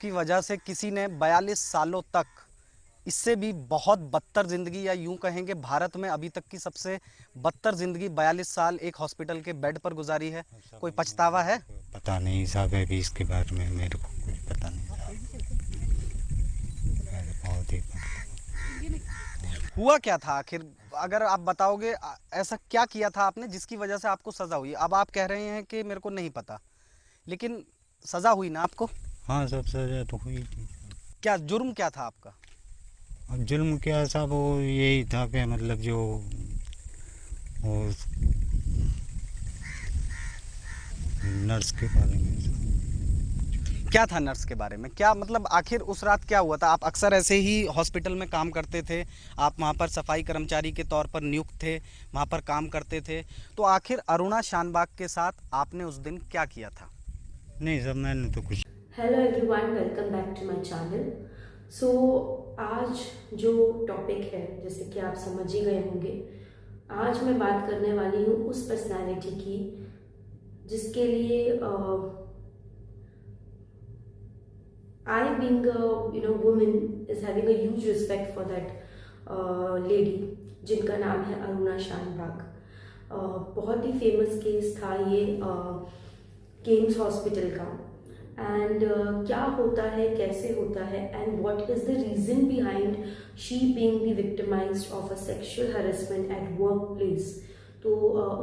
की वजह से किसी ने 42 सालों तक, इससे भी बहुत बदतर ज़िंदगी, या यूं कहेंगे भारत में अभी तक की सबसे बदतर ज़िंदगी 42 साल एक हॉस्पिटल के बेड पर गुजारी है। कोई पछतावा है? पता नहीं साहब, अभी इसके बारे में मेरे को कुछ पता नहीं साहब। बहुत ही हुआ क्या था आखिर? अगर आप बताओगे ऐसा क्या किया था आपने जिसकी वजह से आपको सज़ा हुई? अब आप कह रहे हैं कि मेरे को नहीं पता, लेकिन सज़ा हुई ना आपको? हाँ, सब सजा तो हुई थी। क्या जुर्म क्या था आपका? अब जुल्म क्या साहब, वो यही था कि मतलब जो वो नर्स के बारे में। क्या था नर्स के बारे में? क्या मतलब आखिर उस रात क्या हुआ था? आप अक्सर ऐसे ही हॉस्पिटल में काम करते थे, आप वहाँ पर सफाई कर्मचारी के तौर पर नियुक्त थे, वहाँ पर काम करते थे, तो आखिर अरुणा शानबाग के साथ आपने उस दिन क्या किया था? नहीं सर, मैंने तो कुछ। Hello everyone, welcome back to my channel. So आज जो टॉपिक है, जैसे कि आप समझ ही गए होंगे, आज मैं बात करने वाली हूँ उस पर्सनालिटी की जिसके लिए I being a woman is having a huge respect for that lady जिनका नाम है अरुणा शानबाग। बहुत ही फेमस केस था ये केम्स हॉस्पिटल का। एंड क्या होता है, कैसे होता है, and what is the reason behind she being the victimized of a sexual harassment at work place. तो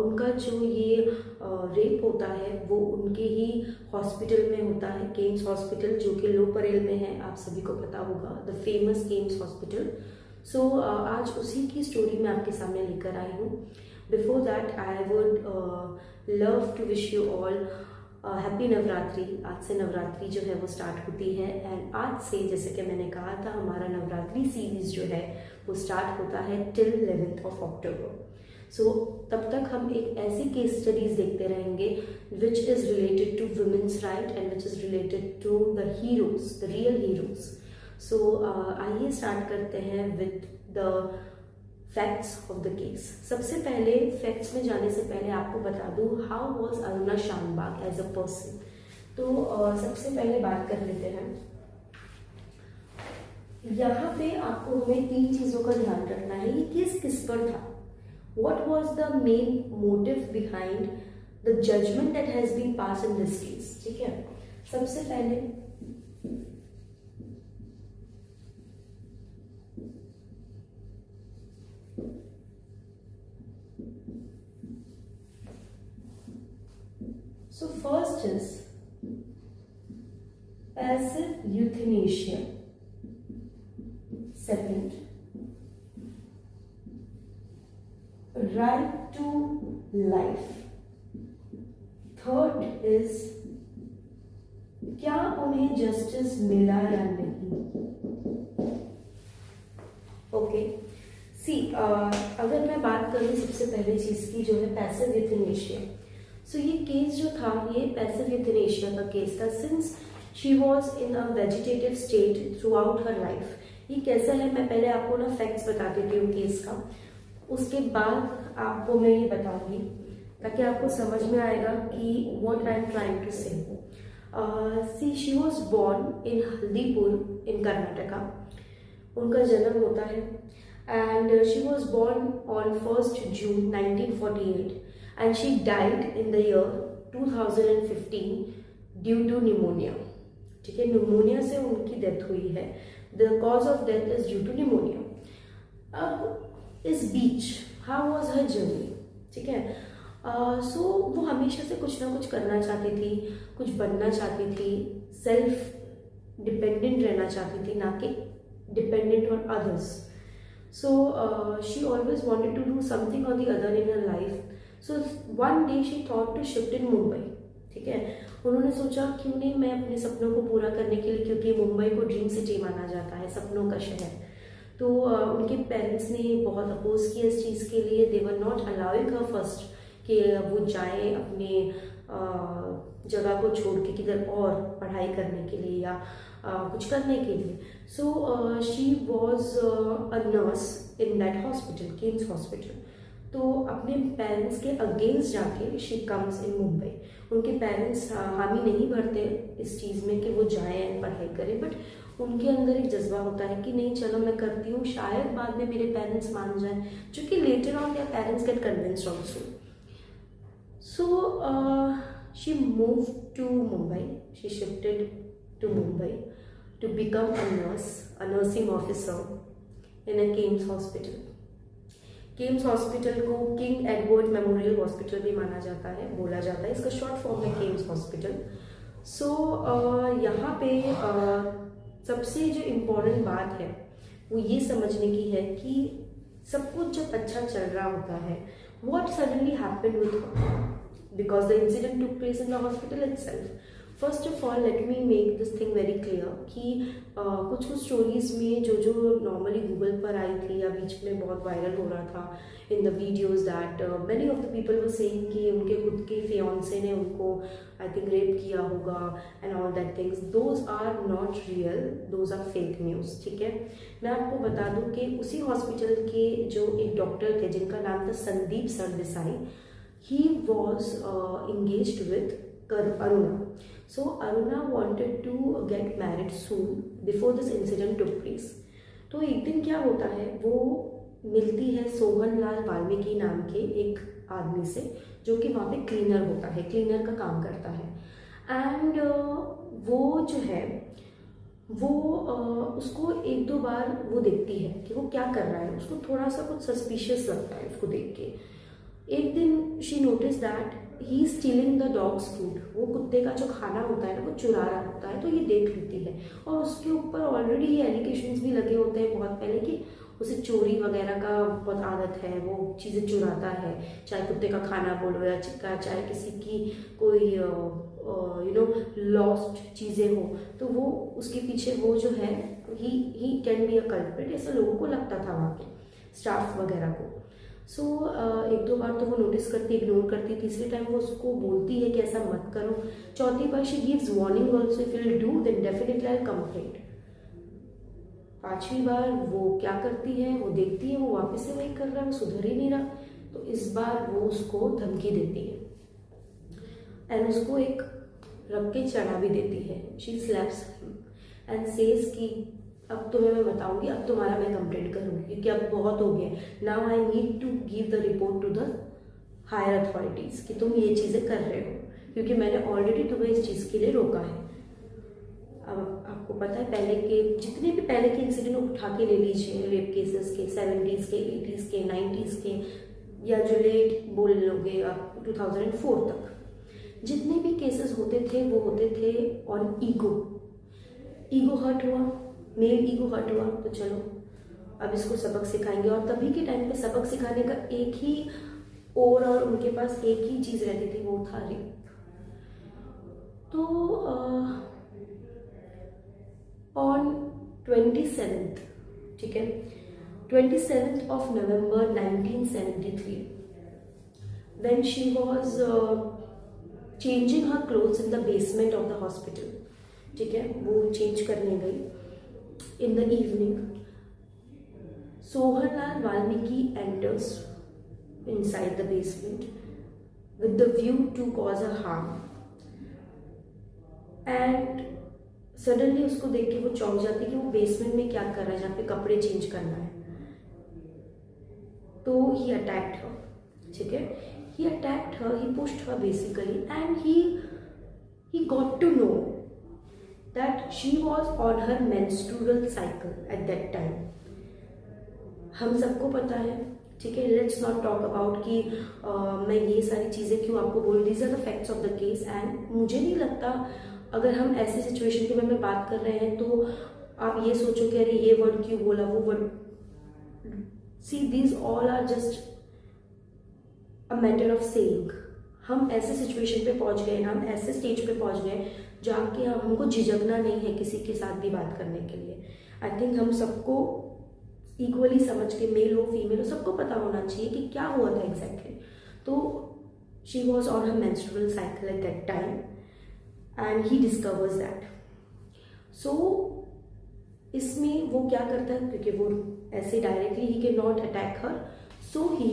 उनका जो ये रेप होता है वो उनके ही हॉस्पिटल में होता है, केम्स हॉस्पिटल, जो कि लो परेल में है। आप सभी को पता होगा, द फेमस केम्स हॉस्पिटल। सो आज उसी की स्टोरी मैं आपके सामने लेकर आई हूँ। Before that I would love to wish you all happy Navratri. आज से नवरात्रि जो है वो स्टार्ट होती है, एंड आज से, जैसे कि मैंने कहा था, हमारा नवरात्रि सीरीज जो है वो स्टार्ट होता है टिल 11th of October। सो तब तक हम एक ऐसी केस स्टडीज देखते रहेंगे which is related to women's right and which is related to the heroes, the real heroes. So आइए स्टार्ट करते हैं with the facts of the case. सबसे पहले फैक्ट्स में जाने से पहले आपको बता दूं how was Aruna Shanbaug as a person. तो सबसे पहले बात कर लेते हैं। यहाँ पे आपको हमें 3 चीजों का ध्यान रखना है। ये केस किस पर था? What was the main motive behind the judgment that has been passed in this case? ठीक है, सबसे पहले so first is passive euthanasia. Second, right to life. Third is क्या उन्हें जस्टिस मिला या नहीं। ओके, सी अगर मैं बात करूं सबसे पहले चीज की, जो है पैसिव यूथनेशिया। सो ये केस जो था, ये पैसिव यूथनेशिया का केस था। Since she was in a vegetative state through out her life. ये कैसा है, मैं पहले आपको ना फैक्ट्स बता देती हूँ केस का, उसके बाद आपको मैं ये बताऊंगी, ताकि आपको समझ में आएगा कि what I am trying to say. See she was born in Haldipur in Karnataka. उनका जन्म होता है, and she was born on 1st June 1948 and she died in the year 2015 due to pneumonia. ठीक है, निमोनिया से उनकी डेथ हुई है। The cause of death is due to pneumonia. अब इस बीच हाउ वॉज हर जर्नी? ठीक है, सो वो हमेशा से कुछ ना कुछ करना चाहती थी, कुछ बनना चाहती थी, सेल्फ डिपेंडेंट रहना चाहती थी, ना कि dependent on others. So she always wanted to do something और the other in her life. So one day she thought to shift in Mumbai. ठीक है, उन्होंने सोचा क्यों नहीं मैं अपने सपनों को पूरा करने के लिए, क्योंकि मुंबई को ड्रीम सिटी माना जाता है, सपनों का शहर। तो उनके पेरेंट्स ने बहुत अपोज किया इस चीज़ के लिए। They were not allowing her first कि वो जाए अपने जगह को छोड़ के किधर और पढ़ाई करने के लिए या कुछ करने के लिए। So she was a nurse in that hospital, Kemps hospital. तो अपने पेरेंट्स के अगेंस्ट जाके शी कम्स इन मुंबई। उनके पेरेंट्स हामी नहीं भरते इस चीज़ में कि वो जाएं पढ़ाई करें, बट उनके अंदर एक जज्बा होता है कि नहीं चलो मैं करती हूँ, शायद बाद में मेरे पेरेंट्स मान जाएं, जो कि later on their parents get convinced also. So she move to Mumbai, she shifted to Mumbai to become a nurse, a nursing officer in a KIMS hospital. KIMS hospital को किंग एडवर्ड मेमोरियल हॉस्पिटल भी माना जाता है, बोला जाता है, इसका short form है KIMS हॉस्पिटल। सो यहाँ पे सबसे जो इम्पोर्टेंट बात है वो ये समझने की है कि सब कुछ जब अच्छा चल रहा होता है, what suddenly happened with her, because the incident took place in the hospital itself. First of all let me make this thing very clear कि कुछ स्टोरीज में जो नॉर्मली गूगल पर आई थी या बीच में बहुत वायरल हो रहा था in the videos that many of the people were saying कि उनके खुद के फियांसे ने उनको आई थिंक रेप किया होगा and all that things, those are not real, those are fake news. ठीक है, मैं आपको बता दूं कि उसी हॉस्पिटल के जो एक डॉक्टर थे जिनका नाम था Sandeep Sardesai, he was engaged with Aruna. So Aruna wanted to get married soon before this incident took place. तो एक दिन क्या होता है, वो मिलती है सोहन लाल वाल्मीकि नाम के एक आदमी से जो कि वहाँ पे क्लीनर होता है, क्लीनर का काम करता है। एंड वो जो है वो उसको एक दो बार वो देखती है कि वो क्या कर रहा है, उसको थोड़ा सा कुछ सस्पिशियस लगता है उसको देख के। एक दिन she notice that he stealing the dogs food, वो कुत्ते का जो खाना होता है ना वो चुरा रहा होता है, तो ये देख लेती है। और उसके ऊपर ऑलरेडी ये एलिगेशंस भी लगे होते हैं बहुत पहले कि उसे चोरी वगैरह का बहुत आदत है, वो चीज़ें चुराता है, चाहे कुत्ते का खाना बोलो या चिक्का, चाहे किसी की कोई लॉस्ट चीज़ें हो, तो वो उसके पीछे वो जो है he can be a culprit, ऐसा लोगों को लगता था वहाँ के स्टाफ वगैरह को। सो एक दो बार तो वो नोटिस करती, इग्नोर करती, तीसरे टाइम वो उसको बोलती है कि ऐसा मत करो, चौथी बार she gives warning also, if you do then definitely I complaint. पांचवी बार वो क्या करती है, वो देखती है वो वापस से वही कर रहा है, वो सुधर ही नहीं रहा, तो इस बार वो उसको धमकी देती है एंड उसको एक रख के चढ़ा भी देती है। She slaps him and says कि अब तुम्हें मैं बताऊंगी, अब तुम्हारा मैं कंप्लेंट करूंगी क्योंकि अब बहुत हो गया, now I need to give the report to the higher authorities कि तुम ये चीज़ें कर रहे हो, क्योंकि मैंने ऑलरेडी तुम्हें इस चीज़ के लिए रोका है। अब आपको पता है पहले के जितने भी पहले के इंसिडेंट उठा के ले लीजिए, रेप केसेस के 70s के 80s के 90s के या जो लेट बोल लोगे आप 2004 तक, जितने भी केसेस होते थे वो होते थे ऑन ईगो हर्ट हुआ, मेल ईगो हर्ट हुआ, तो चलो अब इसको सबक सिखाएंगे। और तभी के टाइम पे सबक सिखाने का एक ही और उनके पास एक ही चीज़ रहती थी, वो था रेप। तो ऑन 27th, ठीक है, 27th of November 1973, when she was changing her clothes in the basement of the hospital, ठीक है, वो चेंज करने गई in the evening, Sohanlal Valmiki enters inside the basement with the view to cause her harm, and suddenly उसको देख के वो चौंक जाती है कि वो बेसमेंट में क्या कर रहा है जहाँ पे कपड़े चेंज करना है। तो ही अटैक्ड हर, ठीक है, he attacked her, he pushed her basically, and he got to know that she was on her menstrual cycle at that time. हम सबको पता है, ठीक है, लेट्स नॉट टॉक अबाउट कि मैं ये सारी चीज़ें क्यों आपको बोल, these are the facts of the case. And मुझे नहीं लगता अगर हम ऐसी सिचुएशन के बारे में बात कर रहे हैं तो आप ये सोचो कि अरे ये वर्ड क्यों बोला, वो word, see these all are just a matter of saying. हम ऐसे सिचुएशन पे पहुंच गए, हम ऐसे स्टेज पे पहुंच गए जहाँ कि हमको झिझकना नहीं है किसी के साथ भी बात करने के लिए। आई थिंक हम सबको इक्वली समझ के, मेल हो फीमेल हो, सबको पता होना चाहिए कि क्या हुआ था एग्जैक्टली। तो she was on her menstrual cycle at that time and he discovers that. So इसमें वो क्या करता है, क्योंकि वो ऐसे directly he cannot attack her, so he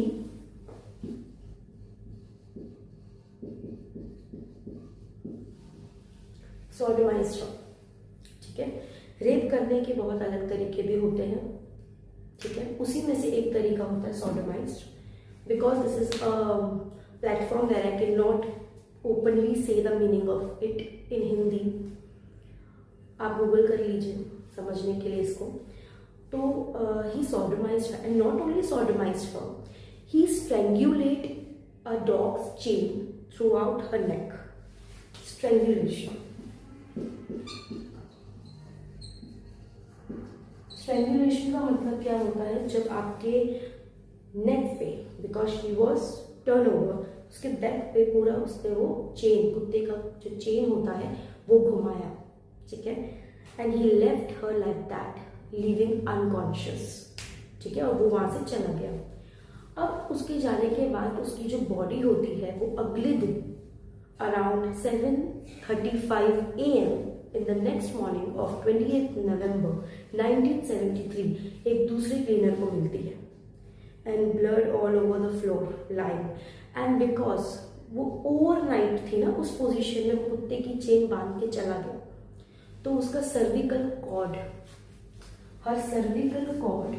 सॉडोमाइज्ड हर, ठीक है। रेप करने के बहुत अलग तरीके भी होते हैं, ठीक है। उसी में से एक तरीका होता है sodomised, because this is a platform where I can not openly say the meaning of it in Hindi. आप गूगल कर लीजिए समझने के लिए इसको। तो ही sodomized her, and not only sodomized her, he strangulate a dog's chain throughout her neck. Strangulation. Strangulation का मतलब क्या होता है, जब आपके नेक पे, because she was turn over, उसके बैक पे पूरा उसने वो चेन, कुत्ते का जो चेन होता है वो घुमाया, ठीक है। And he left her like that, living unconscious, ठीक है, और वो वहां से चला गया। अब उसके जाने के बाद उसकी जो बॉडी होती है वो अगले दिन around 7:35 AM in the next morning of 28th November 1973 एक दूसरे क्लीनर को मिलती है, and blood all over the floor lying. And because वो ओवरनाइट थी ना उस पोजीशन में, कुत्ते की चेन बांध के चला गया, तो उसका cervical cord, her cervical cord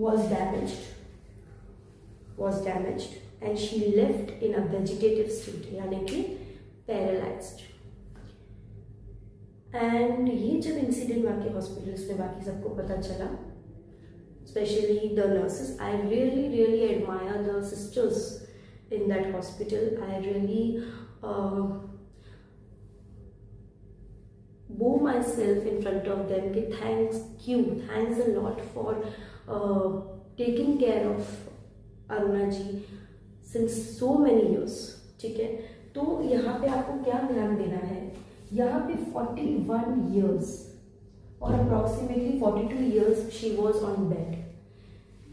was damaged and she left in a vegetative state, यानी कि पैरालाइज्ड। एंड ये जब इंसिडेंट बाकी हॉस्पिटल्स में बाकी सबको पता चला, specially the nurses, I really admire the sisters in that hospital. I really bow myself in front of them कि thanks a lot for taking care of Aruna ji since so many years, ठीक है। तो यहाँ पे आपको क्या ध्यान देना है, यहाँ पे 41 years और approximately 42 years she was on bed।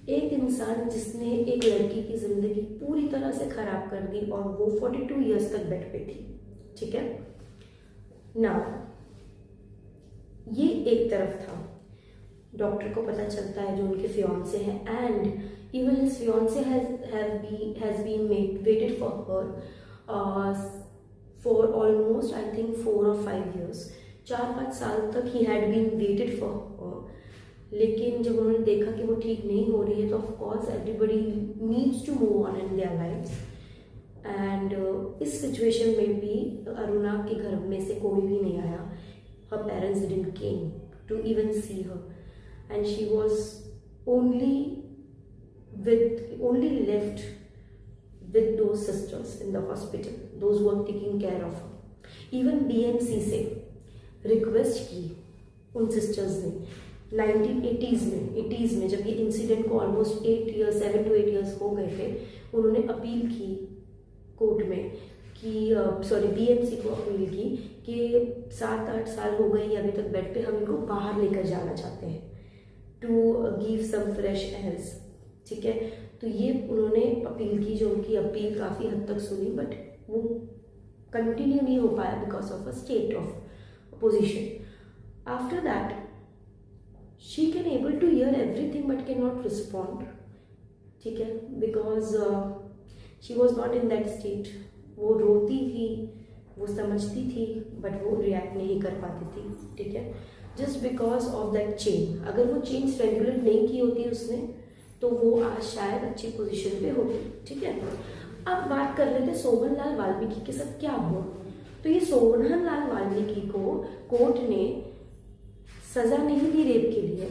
एक इंसान जिसने एक लड़की की जिंदगी पूरी तरह से खराब कर दी और वो 42 इयर्स तक बेड पे थी, ठीक है ना। ये एक तरफ था, डॉक्टर को पता चलता है जो उनके फियांसे हैं, and even his fiance has been waited for her for almost I think 4 or 5 years, 4-5 साल तक ही had been waited for her. लेकिन जब उन्होंने देखा कि वो ठीक नहीं हो रही है, तो of course everybody needs to move on in their lives. And इस सिचुएशन में भी अरुणा के घर में से कोई भी नहीं आया, her parents didn't came to even see her, and she was only left with those sisters in the hospital, those who were taking care of her. Even BMC से रिक्वेस्ट की उन सिस्टर्स ने 1980s में जब ये incident को almost 7 to 8 years हो गए थे, उन्होंने अपील की कोर्ट में कि BMC को अपील की कि 7-8 साल हो गए अभी तक बेड पे, हम इनको बाहर लेकर जाना चाहते हैं to give some fresh airs, ठीक है। तो ये उन्होंने अपील की, जो उनकी अपील काफ़ी हद तक सुनी, बट वो कंटिन्यू नहीं हो पाया because of a state of position. After that she can able to hear everything but cannot respond, ठीक है, because she was not in that state। वो रोती थी, वो समझती थी, बट वो रिएक्ट नहीं कर पाती थी, ठीक है, just because of that chain. अगर वो चेन स्ट्रेंगुलेट नहीं की होती उसने, तो वो आज शायद अच्छी पोजीशन पे होती, ठीक है। अब बात कर लेते सोहनलाल वाल्मीकि के साथ क्या हुआ। तो ये सोहनलाल वाल्मीकि को कोर्ट ने सजा नहीं दी रेप के लिए।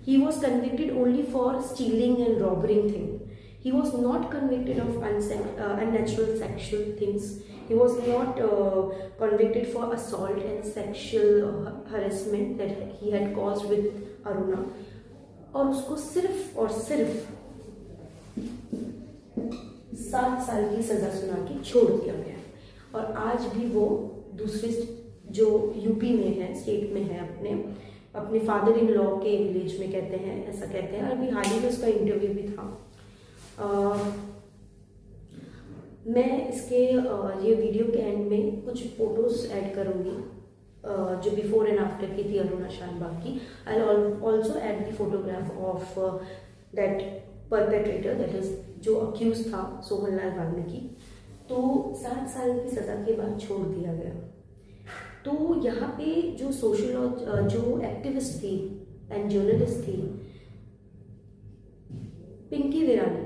He was convicted only for stealing and robbering thing. He was not convicted of unnatural sexual things. He was not convicted for assault and sexual harassment that he had caused with Aruna. और उसको सिर्फ और सिर्फ 7 साल की सजा सुना के छोड़ दिया गया। और आज भी वो दूसरे जो यूपी में है, स्टेट में है, अपने फादर इन लॉ के विलेज में कहते हैं, ऐसा कहते हैं। अभी हाल ही में उसका इंटरव्यू भी था। मैं इसके ये वीडियो के एंड में कुछ फोटोज ऐड करूँगी जो बिफोर एंड आफ्टर की थी अरुणा शानबाग की। I also add the photograph of that perpetrator, that is जो अक्यूज था सोहनलाल वाल्मीकि, तो 7 साल की सज़ा के बाद छोड़ दिया गया। तो यहाँ पे जो जो एक्टिविस्ट थी एंड जर्नलिस्ट थी पिंकी वीरानी,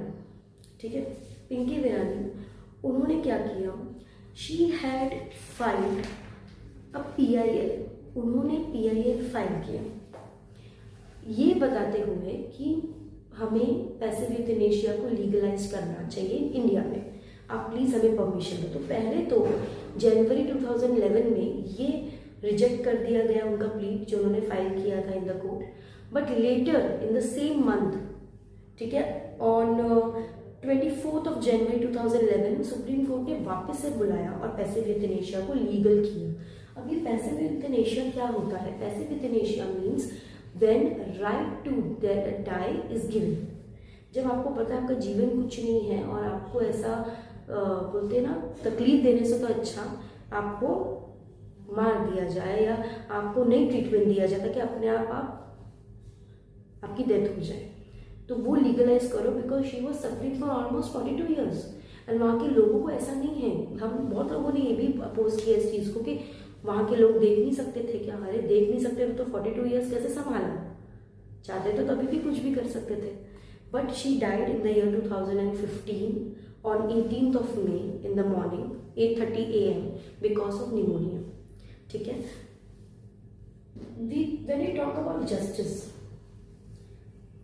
ठीक है, पिंकी वीरानी, उन्होंने क्या किया, she had filed a PIL, उन्होंने PIL फाइल किया ये बताते हुए कि हमें पैसिव यूथेनेशिया को लीगलाइज करना चाहिए इंडिया में, आप प्लीज़ हमें परमिशन दो। तो पहले तो जनवरी 2011 में ये रिजेक्ट कर दिया गया उनका प्लीट जो उन्होंने फाइल किया था in the court, but later in the same month, ठीक है, on 24 of January 2011 supreme court ने वापस से बुलाया और पैसिव यूथेनेशिया को लीगल किया। अब ये पैसिव यूथेनेशिया क्या होता है? Passive euthanasia means when right to die is given. जब आपको पता है आपका जीवन कुछ नहीं है और आपको ऐसा बोलते हैं ना, तकलीफ देने से तो अच्छा आपको मार दिया जाए या आपको नहीं ट्रीटमेंट दिया जाता कि अपने आप आपकी डेथ हो जाए, तो वो लीगलाइज करो, because she was suffering for almost 42 years. And वहाँ के लोगों को ऐसा नहीं है, हम बहुत लोगों ने ये भी अपोज किया इस चीज़ को कि वहाँ के लोग देख नहीं सकते थे क्या? अरे देख नहीं सकते तो 42 ईयर्स कैसे संभाला? चाहते तो तभी भी कुछ भी कर सकते थे। But she died in the year 2015 on 18th of May in the morning 8:30 AM because of pneumonia, ठीक है। when we talk about justice,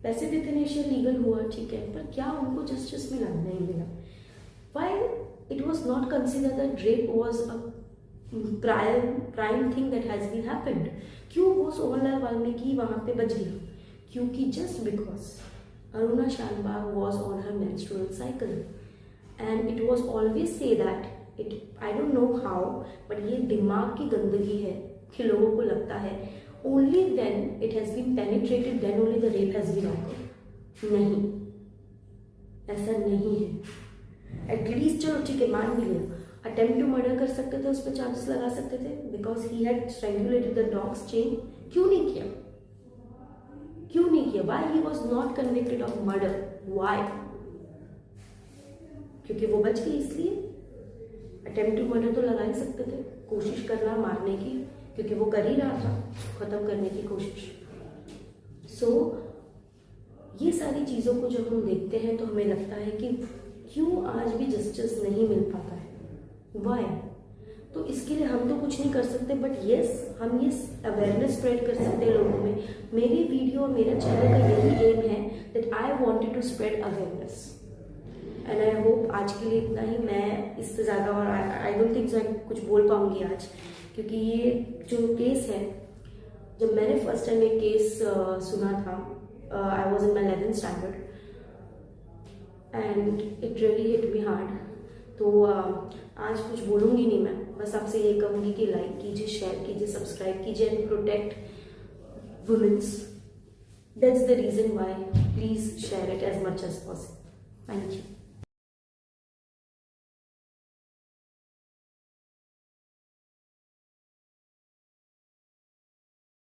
passive euthanasia legal हुआ, ठीक है, पर क्या उनको जस्टिस मिला? नहीं मिला। Why it was not considered that rape was a prime thing that has been happened? क्यों वो सोहनलाल वाल्मीकि वहाँ पे बच गया? क्योंकि just because Aruna Shanbag was on her menstrual cycle and it was always say that I don't know how, but ये दिमाग की गंदगी है कि लोगों को लगता है only when it has been penetrated then only the rape has been occurred। नहीं, ऐसा नहीं है। एटलीस्ट चलो ठीक है, मान भी लिया, अटेम्प्ट टू मर्डर कर सकते थे, उस पर चार्जेस लगा सकते थे because he had strangulated the dog's chain. क्यों नहीं किया? क्यों नहीं किया? Why he was not convicted of murder? Why? क्योंकि वो बच गई इसलिए। अटेम्प्ट टू मर्डर तो लगा ही सकते थे, कोशिश करना मारने की, क्योंकि वो कर ही रहा था खत्म करने की कोशिश। सो ये सारी चीज़ों को जब हम देखते हैं तो हमें लगता है कि क्यों आज भी जस्टिस नहीं मिल पाता है, वाई? तो इसके लिए हम तो कुछ नहीं कर सकते, बट येस हम ये अवेयरनेस स्प्रेड कर सकते हैं लोगों में। मेरी वीडियो और मेरा चैनल का यही एम है that I wanted to spread awareness and I hope आज के लिए इतना ही। मैं इससे ज़्यादा और आई डोंट थिंक सो कुछ बोल पाऊंगी आज, क्योंकि ये जो केस है, जब मैंने फर्स्ट टाइम ये केस सुना था, I was in my 11th standard and it really hit me hard. तो आज कुछ बोलूँगी नहीं मैं, बस आपसे ये कहूँगी कि लाइक कीजिए, शेयर कीजिए, सब्सक्राइब कीजिए and protect womens. That's the reason why. Please share it as much as possible. Thank you.